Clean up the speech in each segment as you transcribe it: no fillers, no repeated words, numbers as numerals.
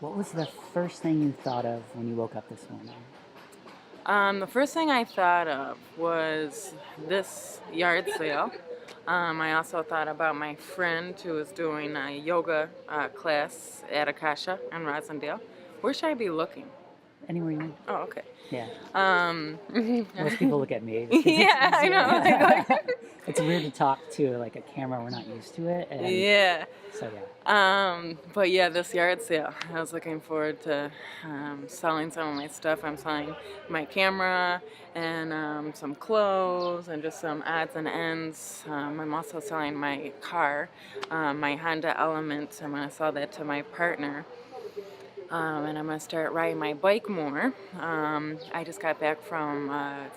What was the first thing you thought of when you woke up this morning? The first thing I thought of was this yard sale. I also thought about my friend who was doing a yoga class at Akasha in Rosendale. Where should I be looking? Anywhere you want. Oh, okay. Yeah. Um, Most people look at me just because it's yeah, I easier. know. It's weird to talk to like a camera. We're not used to it, and Yeah. so yeah. But yeah, this yard sale. I was looking forward to selling some of my stuff. I'm selling my camera and some clothes and just some odds and ends. I'm also selling my car, my Honda Element. I'm going to sell that to my partner. And I'm going to start riding my bike more. I just got back from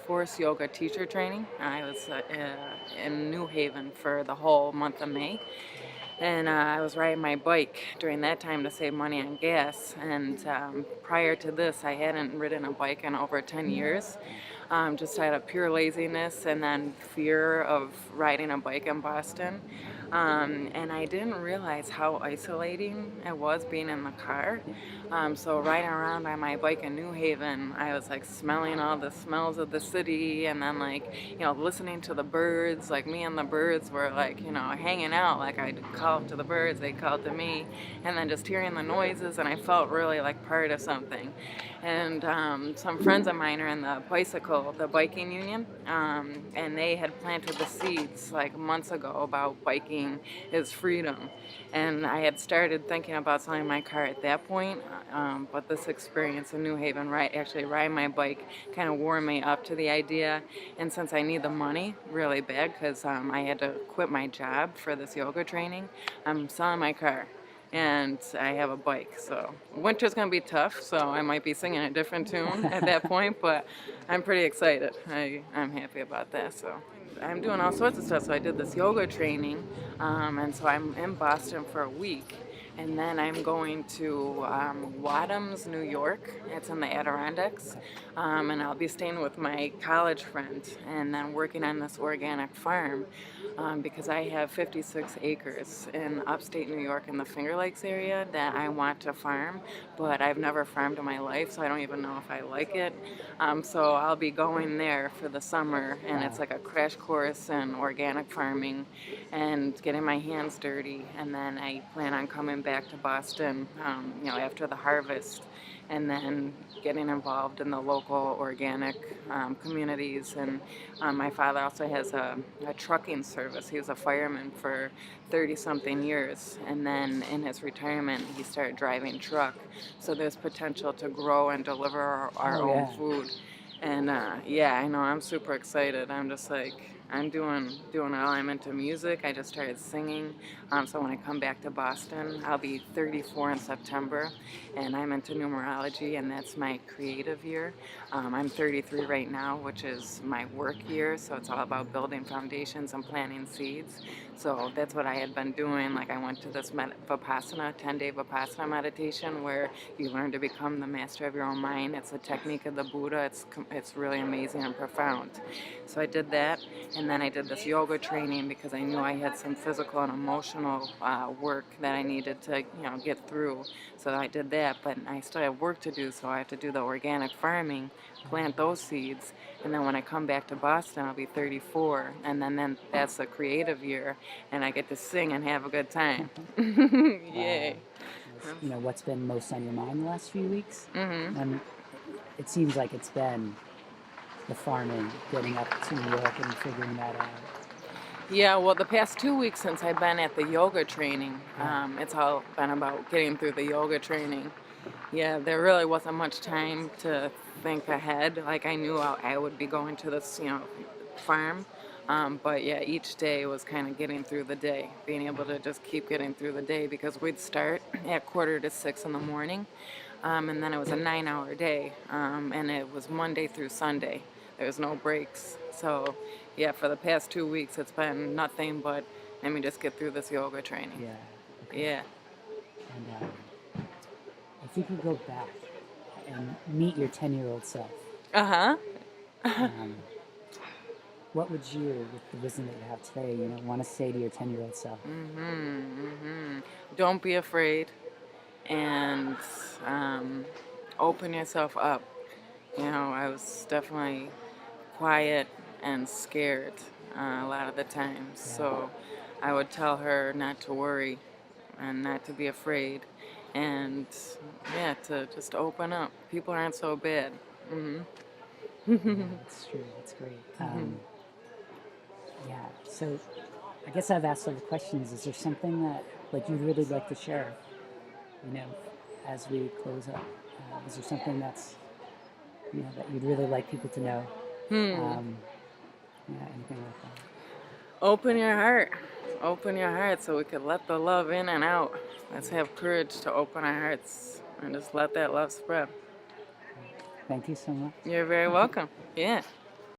forest yoga teacher training. I was in New Haven for the whole month of May. And I was riding my bike during that time to save money on gas. And prior to this, I hadn't ridden a bike in over 10 years, just out of pure laziness and then fear of riding a bike in Boston. And I didn't realize how isolating it was being in the car. So riding around on my bike in New Haven, I was like smelling all the smells of the city, and then listening to the birds. Like me and the birds were like hanging out. Like I'd call to the birds, they'd call to me, and then just hearing the noises, and I felt really like part of something. And some friends of mine are in the biking union, and they had planted the seeds like months ago about biking is freedom. And I had started thinking about selling my car at that point, but this experience in New Haven, actually riding my bike, kind of warmed me up to the idea. And since I need the money really bad, because I had to quit my job for this yoga training, I'm selling my car. And I have a bike, so winter's gonna be tough. So I might be singing a different tune at that point, but I'm pretty excited. I'm happy about that. So I'm doing all sorts of stuff. So I did this yoga training, and so I'm in Boston for a week, and then I'm going to Wadhams, New York. It's in the Adirondacks, and I'll be staying with my college friend, and then working on this organic farm, because I have 56 acres in upstate New York in the Finger Lakes area that I want to farm, but I've never farmed in my life, so I don't even know if I like it. So I'll be going there for the summer, and it's Wow. like a crash course in organic farming and getting my hands dirty. And then I plan on coming back to Boston, after the harvest, and then getting involved in the local organic communities. And my father also has a trucking service. He was a fireman for 30 something years, and then in his retirement, he started driving truck. So there's potential to grow and deliver our Oh own yeah. food. And yeah, I know I'm super excited. I'm just like I'm doing it all. I'm into music. I just started singing. So when I come back to Boston, I'll be 34 in September, and I'm into numerology, and that's my creative year. I'm 33 right now, which is my work year. So it's all about building foundations and planting seeds. So that's what I had been doing. Like I went to this Vipassana, 10-day Vipassana meditation where you learn to become the master of your own mind. It's a technique of the Buddha. It's really amazing and profound. So I did that, and then I did this yoga training because I knew I had some physical and emotional work that I needed to get through. So I did that, but I still have work to do. So I have to do the organic farming, plant those seeds, and then when I come back to Boston, I'll be 34, and then that's the creative year, and I get to sing and have a good time. Wow. Yay. What's been most on your mind the last few weeks? hmm And it seems like it's been the farming, getting up to New York and figuring that out. Yeah, well, the past 2 weeks since I've been at the yoga training, Yeah. it's all been about getting through the yoga training. Yeah, there really wasn't much time to think ahead. Like I knew I would be going to this, farm. But yeah, each day was kind of getting through the day, being able to just keep getting through the day because we'd start at 5:45 in the morning, and then it was a 9-hour day, and it was Monday through Sunday. There was no breaks. So yeah, for the past 2 weeks, it's been nothing but let me just get through this yoga training. Yeah. Okay. Yeah. And if you could go back and meet your 10-year-old self, Uh huh. um, what would you, with the wisdom that you have today, want to say to your 10-year-old self? Mm-hmm. Mm-hmm. Don't be afraid, and open yourself up. You know, I was definitely quiet and scared a lot of the times. Yeah. So I would tell her not to worry and not to be afraid, and yeah, to just open up. People aren't so bad. Yeah, that's true. That's great. Yeah. So I guess I've asked all the questions. Is there something that like you'd really like to share? You know, as we close up, is there something that's that you'd really like people to know? Yeah, anything like that. Open your heart. Open your heart so we could let the love in and out. Let's have courage to open our hearts and just let that love spread. Thank you so much. You're very welcome. Yeah.